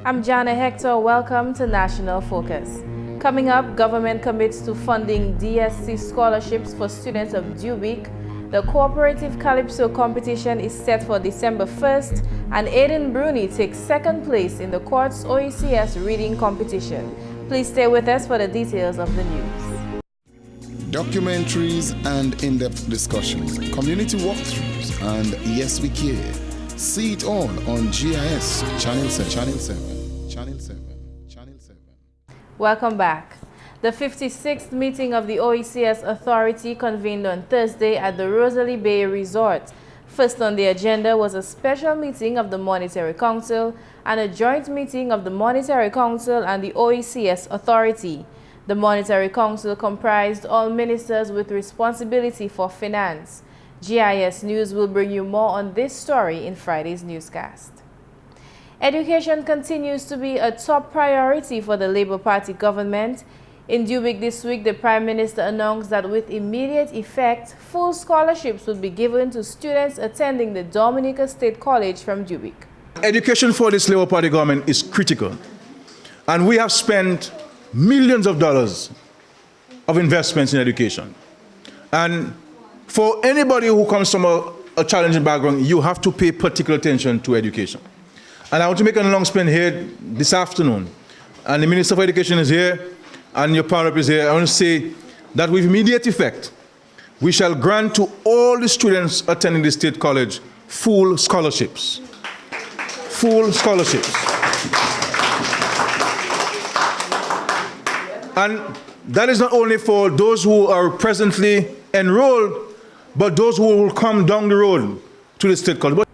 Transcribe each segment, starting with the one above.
I'm Jarna Hector. Welcome to National Focus. Coming up, government commits to funding DSC scholarships for students of Dubic. The cooperative Calypso competition is set for December 1st, and Aiden Bruni takes second place in the Courts OECS reading competition. Please stay with us for the details of the news. Documentaries and in-depth discussions, community walkthroughs, and Yes We Care. See it all on GIS Channel 7. Welcome back. The 56th meeting of the OECS Authority convened on Thursday at the Rosalie Bay Resort. First on the agenda was a special meeting of the Monetary Council and a joint meeting of the Monetary Council and the OECS Authority. The Monetary Council comprised all ministers with responsibility for finance. GIS News will bring you more on this story in Friday's newscast. Education continues to be a top priority for the Labour Party government. In Dubic this week, the Prime Minister announced that with immediate effect, full scholarships would be given to students attending the Dominica State College from Dubic. Education for this Labour Party government is critical, and we have spent millions of dollars of investments in education. And for anybody who comes from a challenging background, you have to pay particular attention to education. And I want to make an announcement here this afternoon. And the Minister for Education is here, and your power rep is here. I want to say that with immediate effect, we shall grant to all the students attending the State College full scholarships. Full scholarships. And that is not only for those who are presently enrolled, but those who will come down the road to the State College.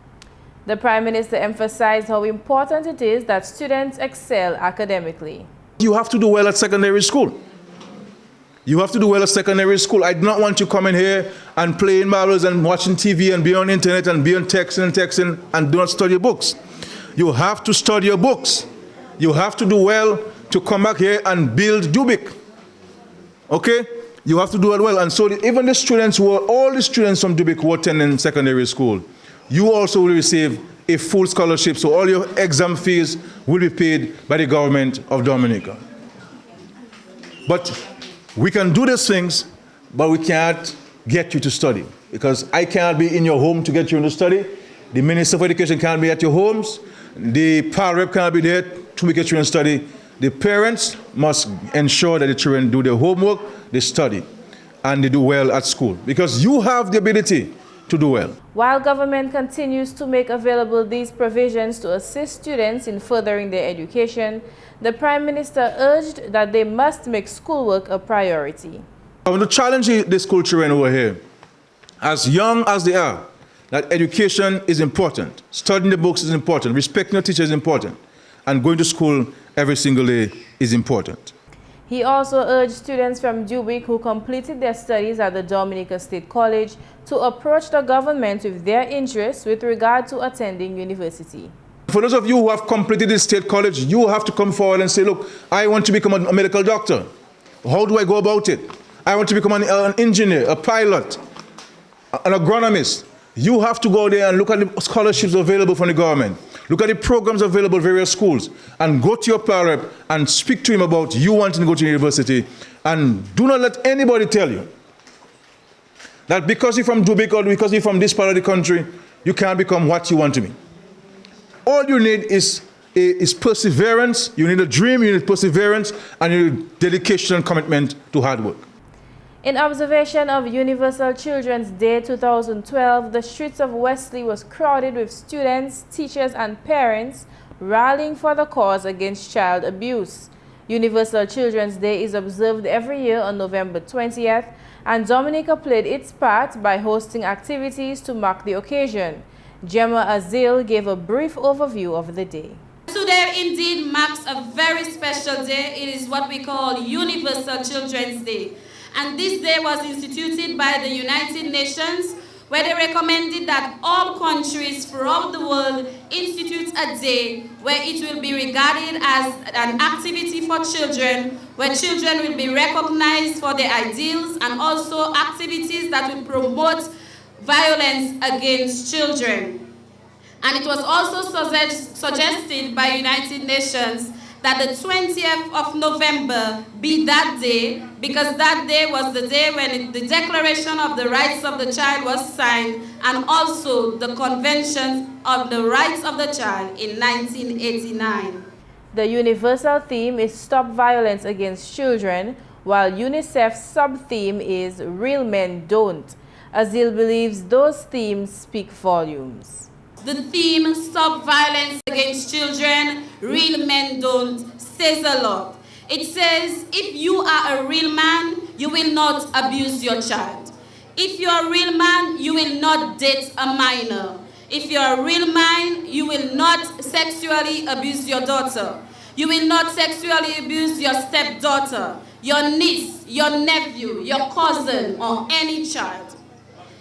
The Prime Minister emphasized how important it is that students excel academically. You have to do well at secondary school. You have to do well at secondary school. I do not want you coming here and playing marbles and watching TV and be on the internet and be on texting and do not study your books. You have to study your books. You have to do well to come back here and build Dubic. Okay? You have to do it well. And so even the students all the students from Dubic who attend in secondary school, you also will receive a full scholarship, so all your exam fees will be paid by the government of Dominica. But we can do these things, but we can't get you to study, because I cannot be in your home to get you to study. The Minister for Education can't be at your homes. The power rep can't be there to get you to study. The parents must ensure that the children do their homework, they study, and they do well at school, because you have the ability to do well. While government continues to make available these provisions to assist students in furthering their education, the Prime Minister urged that they must make schoolwork a priority. I want to challenge the school children over here, as young as they are, that education is important. Studying the books is important. Respecting your teacher is important. And going to school every single day is important. He also urged students from Dubic who completed their studies at the Dominica State College to approach the government with their interests with regard to attending university. For those of you who have completed the State College, you have to come forward and say, look, I want to become a medical doctor. How do I go about it? I want to become an engineer, a pilot, an agronomist. You have to go there and look at the scholarships available from the government. Look at the programs available at various schools, and go to your power rep and speak to him about you wanting to go to university. And do not let anybody tell you that because you're from Dubic or because you're from this part of the country, you can't become what you want to be. All you need is perseverance. You need a dream, you need perseverance, and you need dedication and commitment to hard work. In observation of Universal Children's Day 2012, the streets of Wesley was crowded with students, teachers, and parents rallying for the cause against child abuse. Universal Children's Day is observed every year on November 20th, and Dominica played its part by hosting activities to mark the occasion. Gemma Azil gave a brief overview of the day. Today indeed marks a very special day. It is what we call Universal Children's Day. And this day was instituted by the United Nations, where they recommended that all countries throughout the world institute a day where it will be regarded as an activity for children, where children will be recognized for their ideals, and also activities that will promote violence against children. And it was also suggested by United Nations that the 20th of November be that day, because that day was the day when the Declaration of the Rights of the Child was signed, and also the Convention of the Rights of the Child in 1989. The universal theme is Stop Violence Against Children, while UNICEF's sub-theme is Real Men Don't. Azil believes those themes speak volumes. The theme, Stop Violence Against Children, Real Men Don't, says a lot. It says, if you are a real man, you will not abuse your child. If you are a real man, you will not date a minor. If you are a real man, you will not sexually abuse your daughter. You will not sexually abuse your stepdaughter, your niece, your nephew, your cousin, or any child.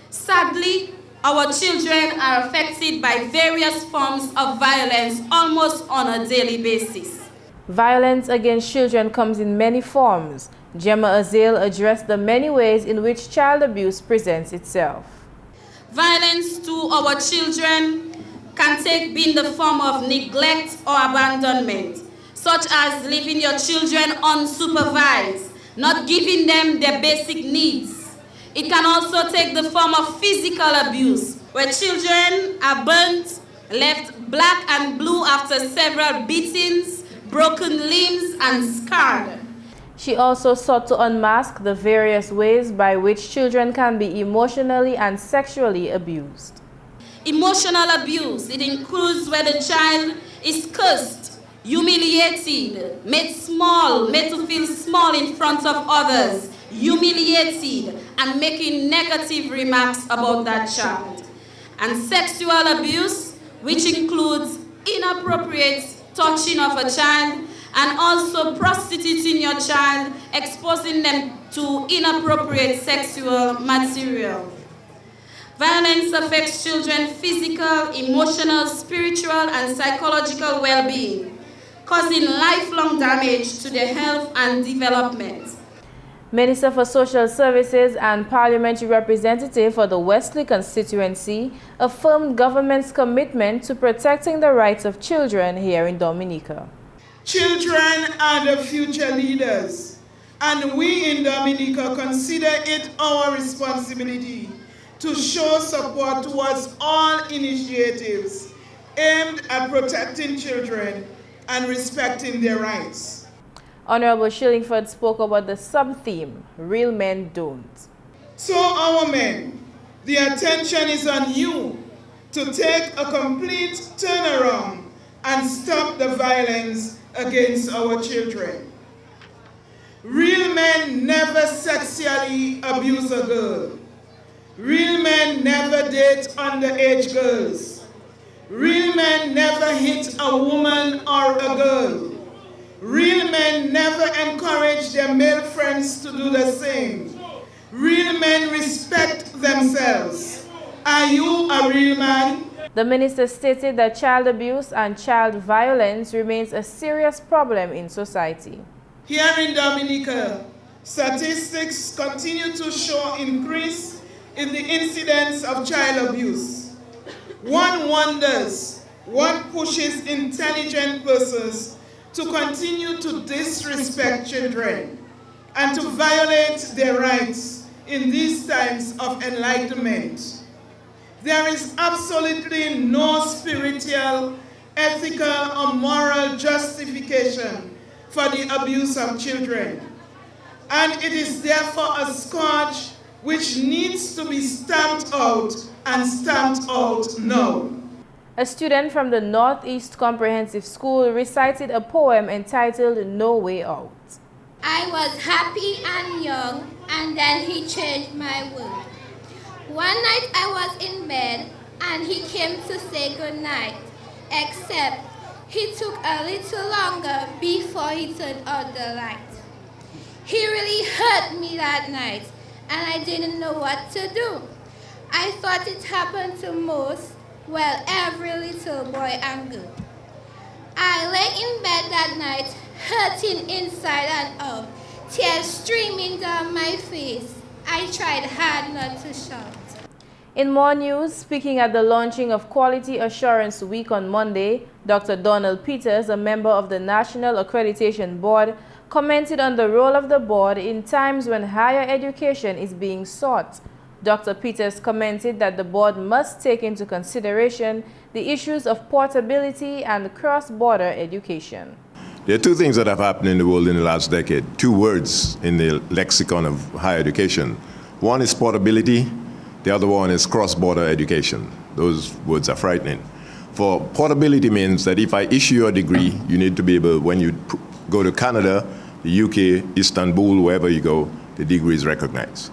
Sadly, our children are affected by various forms of violence almost on a daily basis. Violence against children comes in many forms. Gemma Azil addressed the many ways in which child abuse presents itself. Violence to our children can take be in the form of neglect or abandonment, such as leaving your children unsupervised, not giving them their basic needs. It can also take the form of physical abuse, where children are burnt, left black and blue after several beatings, broken limbs, and scarred. She also sought to unmask the various ways by which children can be emotionally and sexually abused. Emotional abuse, it includes where the child is cursed, humiliated, made to feel small in front of others, humiliated, and making negative remarks about that child. And sexual abuse, which includes inappropriate touching of a child, and also prostituting your child, exposing them to inappropriate sexual material. Violence affects children's physical, emotional, spiritual, and psychological well-being, causing lifelong damage to their health and development. Minister for Social Services and Parliamentary Representative for the Wesley constituency affirmed government's commitment to protecting the rights of children here in Dominica. Children are the future leaders, and we in Dominica consider it our responsibility to show support towards all initiatives aimed at protecting children and respecting their rights. Honorable Shillingford spoke about the sub-theme, Real Men Don't. So our men, the attention is on you to take a complete turnaround and stop the violence against our children. Real men never sexually abuse a girl. Real men never date underage girls. Real men never hit a woman or a girl. Real men never encourage their male friends to do the same. Real men respect themselves. Are you a real man? The minister stated that child abuse and child violence remains a serious problem in society. Here in Dominica, statistics continue to show increase in the incidence of child abuse. One wonders what pushes intelligent persons to continue to disrespect children and to violate their rights in these times of enlightenment. There is absolutely no spiritual, ethical, or moral justification for the abuse of children. And it is therefore a scourge which needs to be stamped out and stamped out now. A student from the Northeast Comprehensive School recited a poem entitled No Way Out. I was happy and young, and then he changed my world. One night I was in bed, and he came to say goodnight, except he took a little longer before he turned out the light. He really hurt me that night, and I didn't know what to do. I thought it happened to most, well, every little boy and girl. I lay in bed that night, hurting inside and out, tears streaming down my face. I tried hard not to shout. In more news, speaking at the launching of Quality Assurance Week on Monday, Dr. Donald Peters, a member of the National Accreditation Board, commented on the role of the board in times when higher education is being sought. Dr. Peters commented that the board must take into consideration the issues of portability and cross-border education. There are two things that have happened in the world in the last decade, two words in the lexicon of higher education. One is portability, the other one is cross-border education. Those words are frightening. For portability means that if I issue you a degree, you need to be able, when you go to Canada, the UK, Istanbul, wherever you go, the degree is recognized.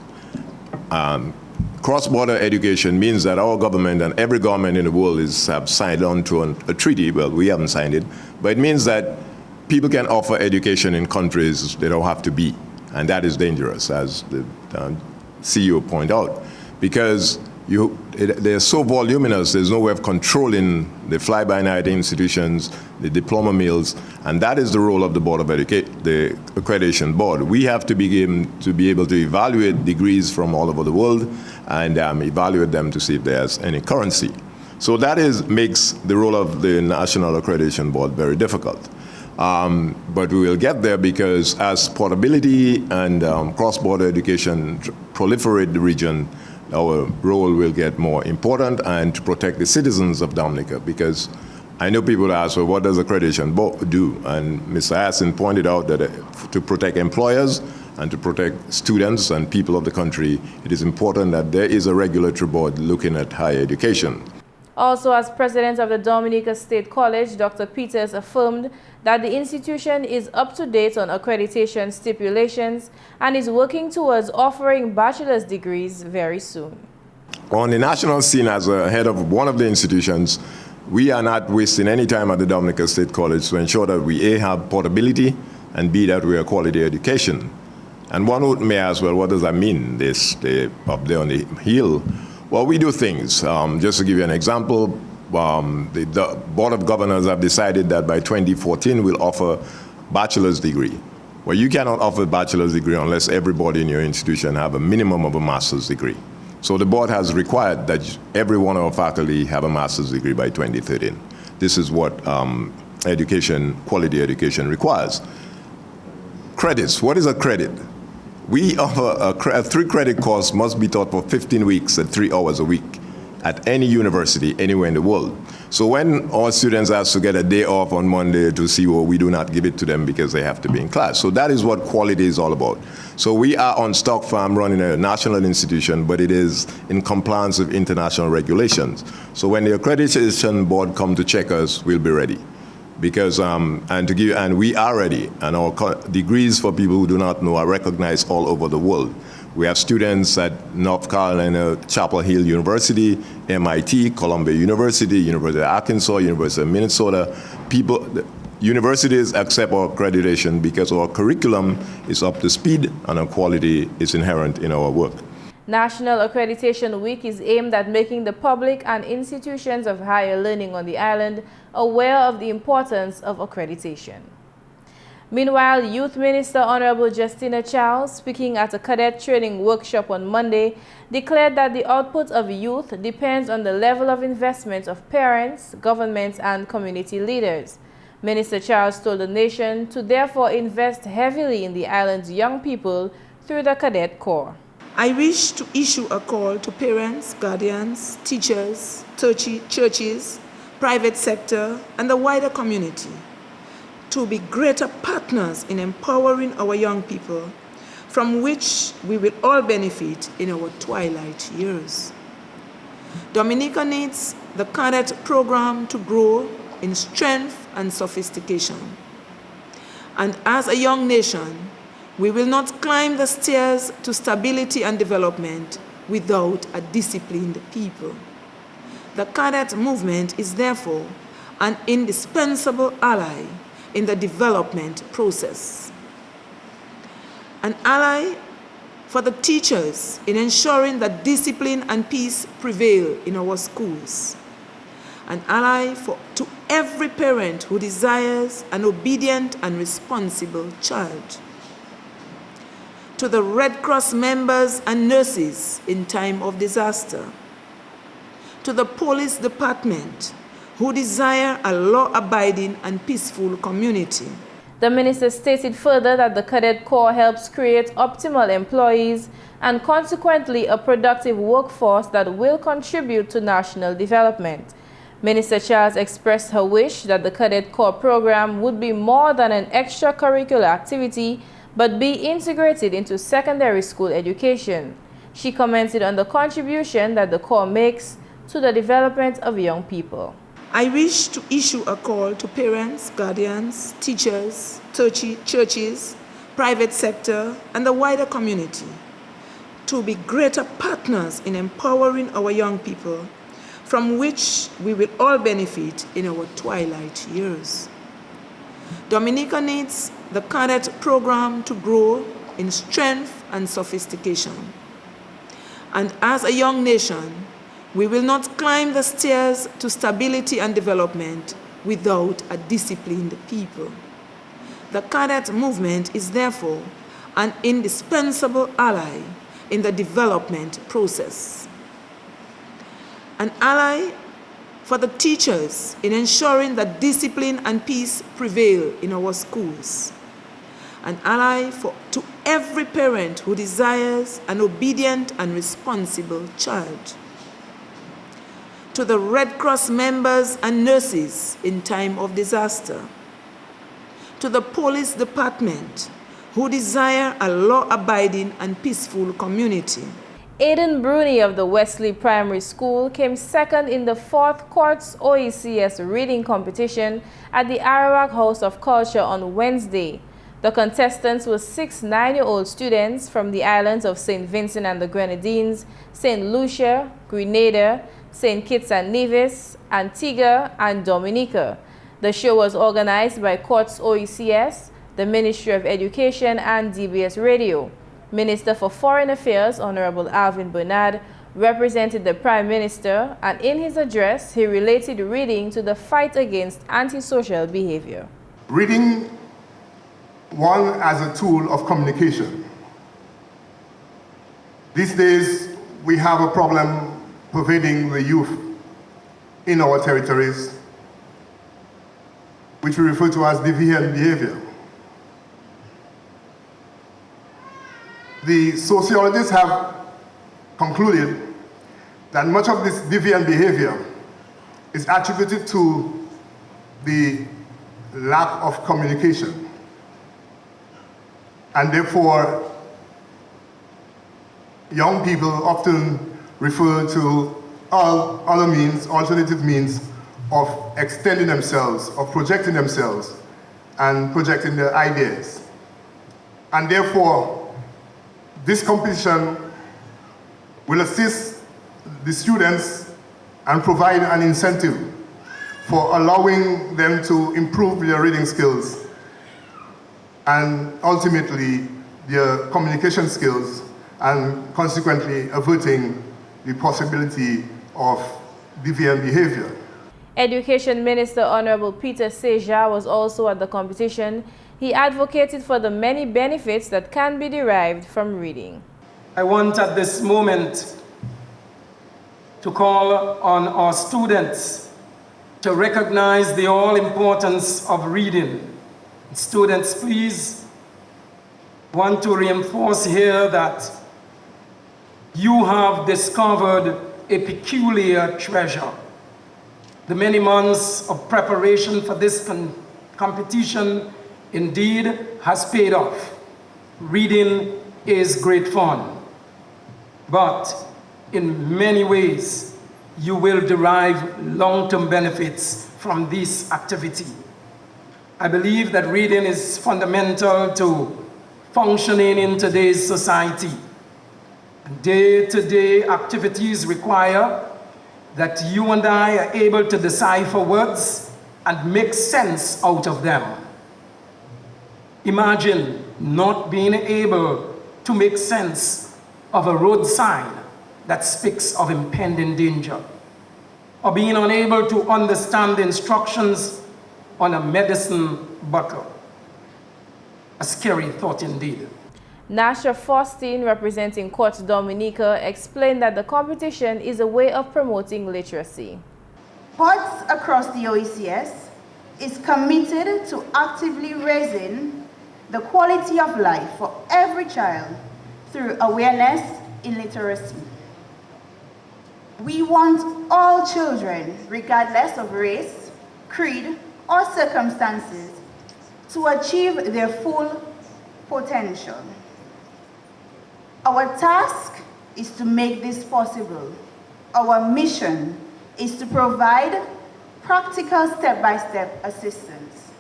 Cross-border education means that our government and every government in the world have signed on to a treaty. Well, we haven't signed it, but it means that people can offer education in countries they don't have to be, and that is dangerous, as the CEO pointed out, because they're so voluminous, there's no way of controlling the fly-by-night institutions, the diploma mills, and that is the role of the Board of the Accreditation Board. We have to be able to evaluate degrees from all over the world and evaluate them to see if there's any currency. So that makes the role of the National Accreditation Board very difficult. But we will get there because as portability and cross-border education proliferate the region, our role will get more important, and to protect the citizens of Dominica, because I know people ask, well, what does accreditation do? And Mr. Aston pointed out that to protect employers and to protect students and people of the country, it is important that there is a regulatory board looking at higher education. Also, as president of the Dominica State College, Dr. Peters affirmed that the institution is up to date on accreditation stipulations and is working towards offering bachelor's degrees very soon. On the national scene, as a head of one of the institutions, we are not wasting any time at the Dominica State College to ensure that we A, have portability, and B, that we are quality education. And one may ask, well, what does that mean, they up there on the hill? Well, we do things. Just to give you an example, the Board of Governors have decided that by 2014 we'll offer bachelor's degree. Well, you cannot offer a bachelor's degree unless everybody in your institution have a minimum of a master's degree. So the board has required that every one of our faculty have a master's degree by 2013. This is what quality education requires. Credits, what is a credit? We offer a 3-credit course must be taught for 15 weeks at 3 hours a week at any university anywhere in the world. So when our students ask to get a day off on Monday to see, well, we do not give it to them because they have to be in class. So that is what quality is all about. So we are on Stock Farm running a national institution, but it is in compliance with international regulations. So when the accreditation board come to check us, we'll be ready. Because, and we are ready, and our degrees, for people who do not know, are recognized all over the world. We have students at North Carolina, Chapel Hill University, MIT, Columbia University, University of Arkansas, University of Minnesota. Universities accept our accreditation because our curriculum is up to speed and our quality is inherent in our work. National Accreditation Week is aimed at making the public and institutions of higher learning on the island aware of the importance of accreditation. Meanwhile, Youth Minister Honorable Justina Charles, speaking at a cadet training workshop on Monday, declared that the output of youth depends on the level of investment of parents, governments, and community leaders. Minister Charles told the nation to therefore invest heavily in the island's young people through the Cadet Corps. I wish to issue a call to parents, guardians, teachers, churches, private sector, and the wider community to be greater partners in empowering our young people, from which we will all benefit in our twilight years. Dominica needs the cadet program to grow in strength and sophistication. And as a young nation, we will not climb the stairs to stability and development without a disciplined people. The cadet movement is therefore an indispensable ally in the development process. An ally for the teachers in ensuring that discipline and peace prevail in our schools. An ally to every parent who desires an obedient and responsible child. To the Red Cross members and nurses in time of disaster. To the police department, who desire a law-abiding and peaceful community. The minister stated further that the Cadet Corps helps create optimal employees and consequently a productive workforce that will contribute to national development. Minister Charles expressed her wish that the Cadet Corps program would be more than an extracurricular activity but be integrated into secondary school education. She commented on the contribution that the Corps makes to the development of young people. I wish to issue a call to parents, guardians, teachers, churches, private sector, and the wider community to be greater partners in empowering our young people, from which we will all benefit in our twilight years. Dominica needs the cadet program to grow in strength and sophistication. And as a young nation, we will not climb the stairs to stability and development without a disciplined people. The cadet movement is therefore an indispensable ally in the development process. An ally for the teachers in ensuring that discipline and peace prevail in our schools. An ally to every parent who desires an obedient and responsible child. To the Red Cross members and nurses in time of disaster. To the police department who desire a law-abiding and peaceful community. Aiden Bruni of the Wesley Primary School came second in the 4th Quartz OECS reading competition at the Arawak House of Culture on Wednesday. The contestants were 6 9-year-old students from the islands of St. Vincent and the Grenadines, St. Lucia, Grenada, St. Kitts and Nevis, Antigua, and Dominica. The show was organized by Quartz OECS, the Ministry of Education, and DBS Radio. Minister for Foreign Affairs, Honorable Alvin Bernard, represented the Prime Minister, and in his address, he related reading to the fight against antisocial behavior. Reading, one as a tool of communication. These days, we have a problem pervading the youth in our territories, which we refer to as deviant behavior. The sociologists have concluded that much of this deviant behavior is attributed to the lack of communication. And therefore, young people often refer to all other means, alternative means of extending themselves, of projecting themselves, and projecting their ideas. And therefore, this competition will assist the students and provide an incentive for allowing them to improve their reading skills and ultimately their communication skills, and consequently averting the possibility of deviant behavior. Education Minister Honorable Peter Seja was also at the competition. He advocated for the many benefits that can be derived from reading. I want at this moment to call on our students to recognize the all importance of reading. Students, please, want to reinforce here that you have discovered a peculiar treasure. The many months of preparation for this competition indeed has paid off. Reading is great fun, but in many ways you will derive long-term benefits from this activity. I believe that reading is fundamental to functioning in today's society. Day-to-day activities require that you and I are able to decipher words and make sense out of them. Imagine not being able to make sense of a road sign that speaks of impending danger, or being unable to understand the instructions on a medicine bottle. A scary thought indeed. Nasha Faustin, representing GIS Dominica, explained that the competition is a way of promoting literacy. GIS across the OECS is committed to actively raising the quality of life for every child through awareness in literacy. We want all children, regardless of race, creed, or circumstances, to achieve their full potential. Our task is to make this possible. Our mission is to provide practical step-by-step assistance.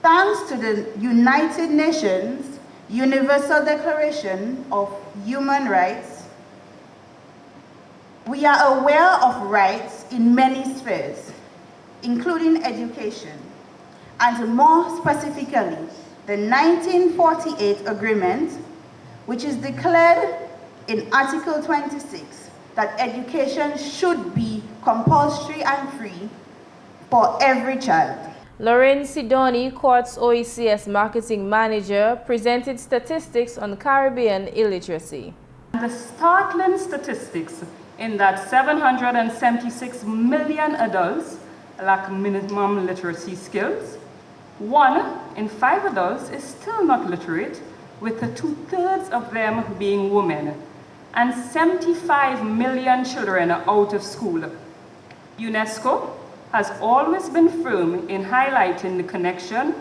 Thanks to the United Nations Universal Declaration of Human Rights, we are aware of rights in many spheres, including education, and more specifically, the 1948 Agreement, which is declared in Article 26 that education should be compulsory and free for every child. Lorraine Sidoni, GIS OECS Marketing Manager, presented statistics on Caribbean illiteracy. The startling statistics in that 776 million adults lack minimum literacy skills. 1 in 5 adults is still not literate, with 2/3 of them being women, and 75 million children are out of school. UNESCO has always been firm in highlighting the connection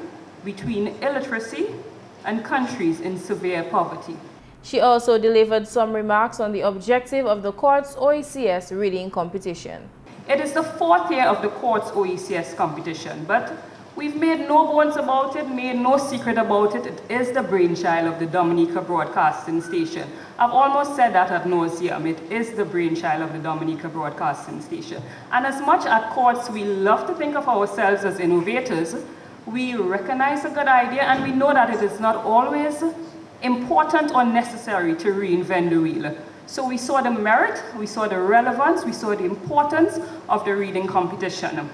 between illiteracy and countries in severe poverty. She also delivered some remarks on the objective of the GIS OECS reading competition. It is the 4th year of the GIS OECS competition, but we've made no bones about it, made no secret about it. It is the brainchild of the Dominica Broadcasting Station. I've almost said that ad nauseum. It is the brainchild of the Dominica Broadcasting Station. And as much at GIS we love to think of ourselves as innovators, we recognize a good idea and we know that it is not always important or necessary to reinvent the wheel. So we saw the merit, we saw the relevance, we saw the importance of the reading competition.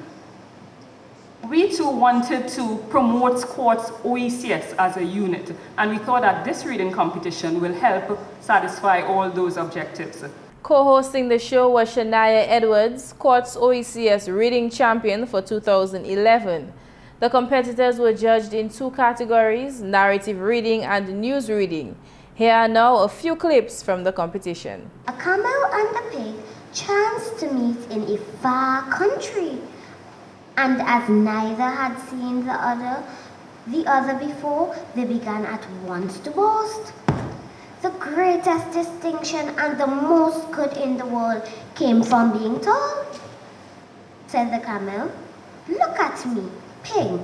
We too wanted to promote GIS OECS as a unit, and we thought that this reading competition will help satisfy all those objectives. Co-hosting the show was Shania Edwards, GIS OECS Reading Champion for 2011. The competitors were judged in 2 categories, narrative reading and news reading. Here are now a few clips from the competition. A camel and a pig chanced to meet in a far country. And as neither had seen the other before, they began at once to boast. The greatest distinction and the most good in the world came from being tall, said the camel. Look at me, pig.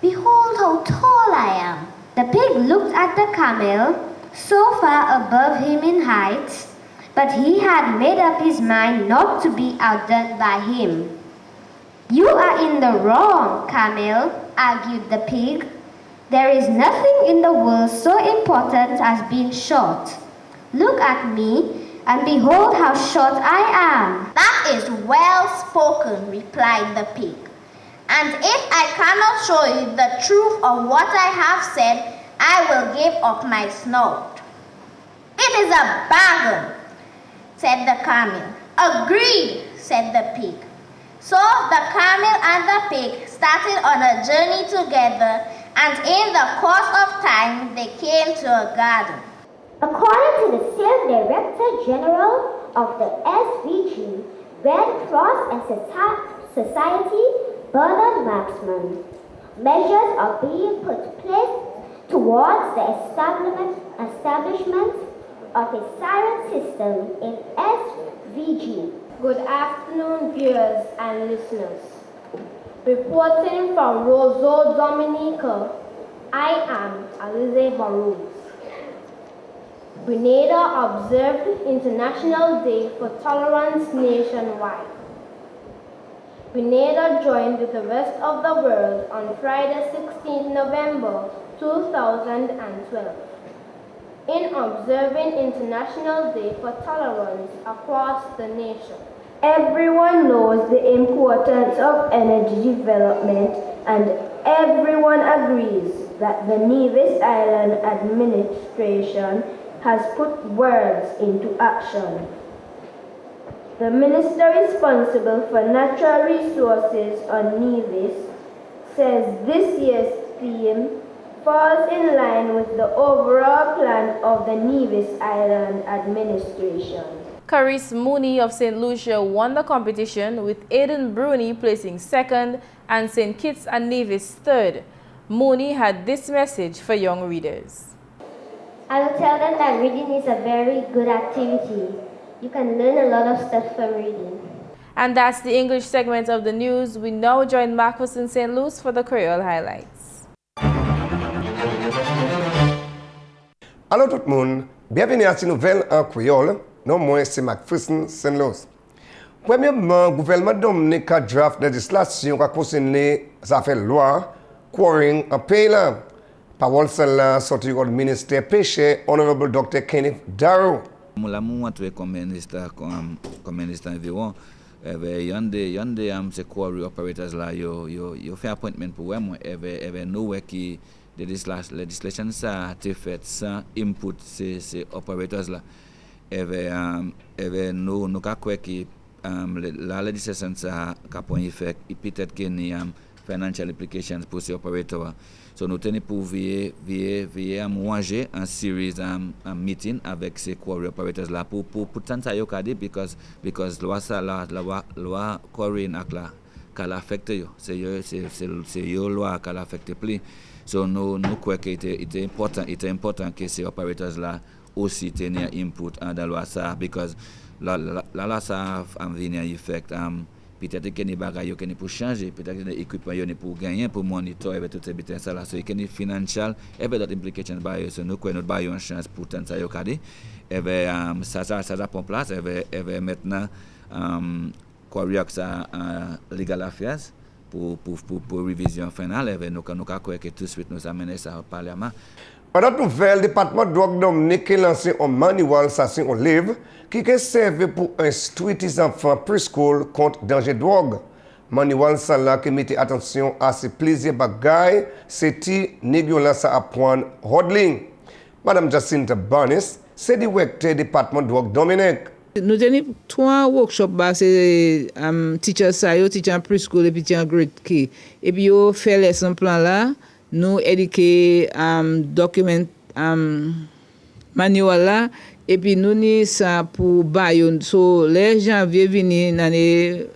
Behold how tall I am. The pig looked at the camel, so far above him in height, but he had made up his mind not to be outdone by him. You are in the wrong, camel, argued the pig. There is nothing in the world so important as being short. Look at me and behold how short I am. That is well spoken, replied the pig. And if I cannot show you the truth of what I have said, I will give up my snout. It is a bargain, said the camel. Agreed, said the pig. So the camel and the pig started on a journey together, and in the course of time they came to a garden. According to the Sales Director General of the SVG, Red Cross and Society, Bernard Maxman, measures are being put in place towards the establishment of a siren system in SVG. Good afternoon, viewers and listeners. Reporting from Roseau, Dominica, I am Alize Barrows. Grenada observed International Day for Tolerance nationwide. Grenada joined with the rest of the world on Friday, 16 November 2012 in observing International Day for Tolerance across the nation. Everyone knows the importance of energy development and everyone agrees that the Nevis Island administration has put words into action. The minister responsible for natural resources on Nevis says this year's theme falls in line with the overall plan of the Nevis Island administration. Caris Mooney of St. Lucia won the competition, with Aiden Bruni placing second and St. Kitts and Nevis third. Mooney had this message for young readers. I will tell them that reading is a very good activity. You can learn a lot of stuff from reading. And that's the English segment of the news. We now join McPherson St. Luce for the Creole highlights. Allô tout le monde, bienvenue à cette nouvelle en créole. Non, moi c'est McPherson St. Luce. Premièrement, le gouvernement Dominique a draft législation qui concerne les affaires loi, quarrying en pays là. Parole celle-là sortie du ministère pêche, Honorable Dr. Kenneth Darrow. La montre comme ministre environ. Yonde se quarry operators là yo fait appointment pour moi ever know qui the legislation ça te fait sans input ces operators là ever no ka quoi qui la legislation ça ka point effet peut-être que ni financial implications pour ces operators. So nous tenons pour veiller à manger en series meeting avec ces quarry operators là pour tant ça yokade because loi quarry nakla qu'elle affecte yo c'est yo loi qu'elle affecte plus. So nous crois que était important que ces operators là aussi tenir input dans loi ça because la ça venir effect peut-être que les bagages qui pour changer, peut-être que les équipements pour gagner, pour monitorer avec toutes ces bêtises là, so il y a financial, et bien d'autres implications by so nous quoi nous baillons une chance pour tant ça y occader, et bien ça prend place, et bien maintenant quoi ça legal affairs pour révision finale, et bien nous quoi que tout de suite nous amener ça au parlement. En autre nouvelle, le département de drogue Dominique a lancé un manual, ça c'est un livre, qui est servi pour instruire les enfants preschool contre danger de drogue. Manual ça là qui mettait attention à ces plaisirs bagailles, c'est qui négocier ça à point hodling. Madame Jacinta Barnes, c'est directeur du département de drogue Dominique. Nous avons 3 workshops, c'est teacher sayo, teacher preschool et puis teacher grade K. Et puis on fait lesson plan là. Nous éduquer document manuel là et puis nous ni ça pour bayon so les janvier venir l'année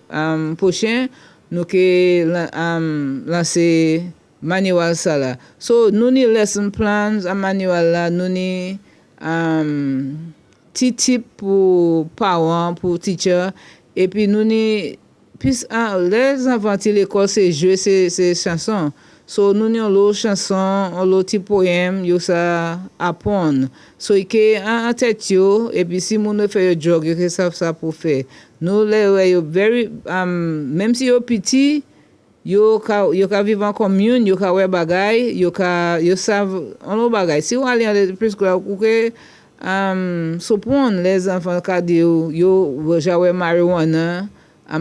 prochain nous que lancer manuel ça là so nous ni lesson plans à manuel là nous ni type pour parents pour teacher et puis nous ni puis les enfants de l'école c'est jouer c'est chansons. So nous avons l'autre chanson, l'autre petit poème, yo ça apprendre. So il que en tête yo et puis si nous fait jog, yo que ça pour faire. Nous les very même si yo petit, yo ka vivre en commune, yo ka ouais bagay, yo savent on bagay. Si on aller en preschool ou que so prendre les enfants ka di yo jawe marijuana.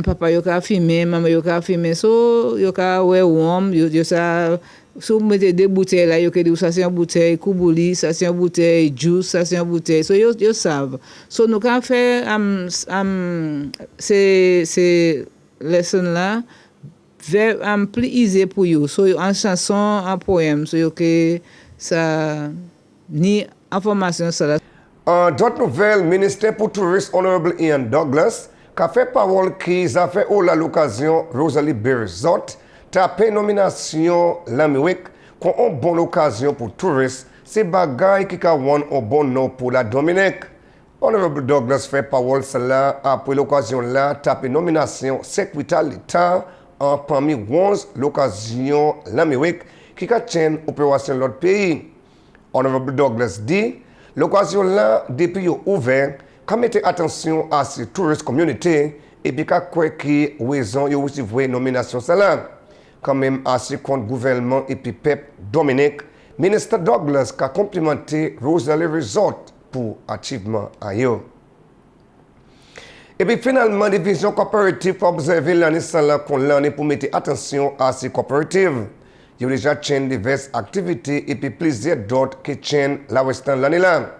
Papa yo ka filmer, maman yo ka filmer, so yo ka ouais warm, yo ça so mettez des bouteilles là, yo que dit ça c'est une bouteille Koubouli, ça c'est une bouteille juice, ça c'est une bouteille, so yo savent. So nous ka faire c'est lesson là very plus easy pour you. So en chanson, en poème, so yo que ça ni information ça là. D'autres nouvelles, ministère pour tourisme Honorable Ian Douglas qu'a fait parole qui a fait l'occasion Rosalie Berzot tapé nomination l'Amérique qu'on a une bonne occasion pour touristes, c'est bagaille qui a un bon nom pour la Dominique. Honorable Douglas fait parole cela après l'occasion là tapé nomination secrétaire l'État en parmi 11 l'occasion l'Amérique qui a tient opération l'autre pays. Honorable Douglas dit l'occasion là depuis ouvert quand mettez attention à ces touristes communauté et puis quoi qui raison yo recevoir nomination cela quand même à ce compte gouvernement et puis peuple Dominique ministre Douglas a complimenté Rosalie Resort pour achievement à yo. Et puis finalement division coopérative pour observer l'année cela qu'on l'année pour mettre attention à ces coopératives Yo déjà chaîne diverses activités et puis plusieurs d'autres qui chaîne la Western l'année là.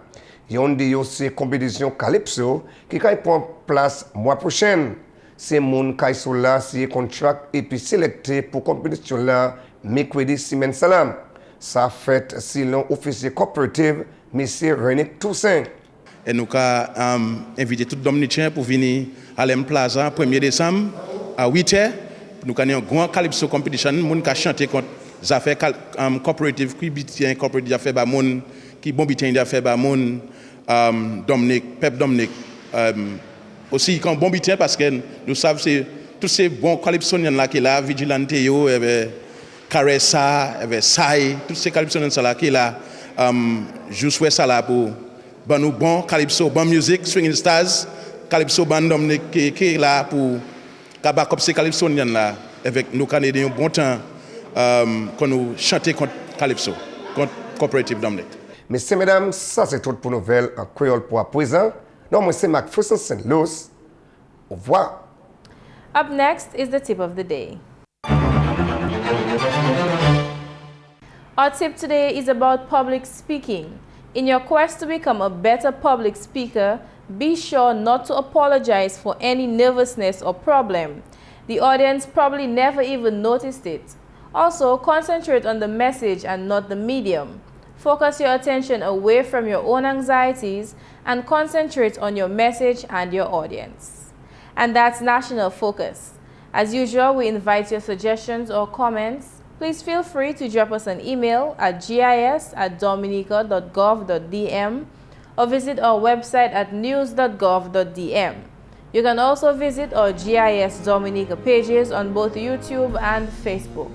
Yon dit aussi compétition Calypso qui va prendre place mois prochain. C'est moun qui sont là si contract et puis sélecté pour compétition là mercredi semaine salam. Ça fait si l'on officier coopérative monsieur René Toussaint. Et nous avons invité tout Dominicains pour venir à l'Em Plaza 1er décembre à 8h. Nous avons un grand Calypso competition. Nous avons chanté contre les affaires coopératives, qui coopérative affaires ba moun, qui bombitien d'affaires ba moun, Dominique, Pep Dominique. Aussi quand bombitien parce que nous savons c'est tous ces bons calypsoniens là qui là, Vigilante yo, Caressa, Sai, tous ces calypsoniens là qui là, je souhaite ça là pour nous bon calypso, bon musique, swinging stars, calypso band Dominique qui est là pour comme ces calypsoniens là avec nos Canadiens bon temps quand nous chanter contre calypso, contre coopérative Dominique. Messieurs, mesdames, ça c'est tout pour nouvelle en créole pour à présent. Non, moi c'est McPherson St. Luce. Au revoir. Up next is the tip of the day. Our tip today is about public speaking. In your quest to become a better public speaker, be sure not to apologize for any nervousness or problem. The audience probably never even noticed it. Also, concentrate on the message and not the medium. Focus your attention away from your own anxieties and concentrate on your message and your audience. And that's National Focus. As usual, we invite your suggestions or comments. Please feel free to drop us an email at gis@dominica.gov.dm or visit our website at news.gov.dm. You can also visit our GIS Dominica pages on both YouTube and Facebook.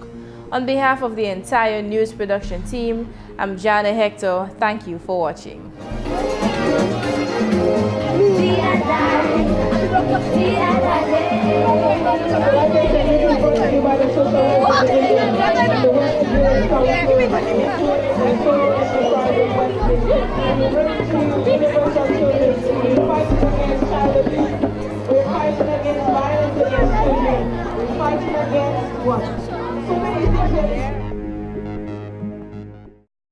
On behalf of the entire news production team, I'm Jarna Hector. Thank you for watching. Yeah.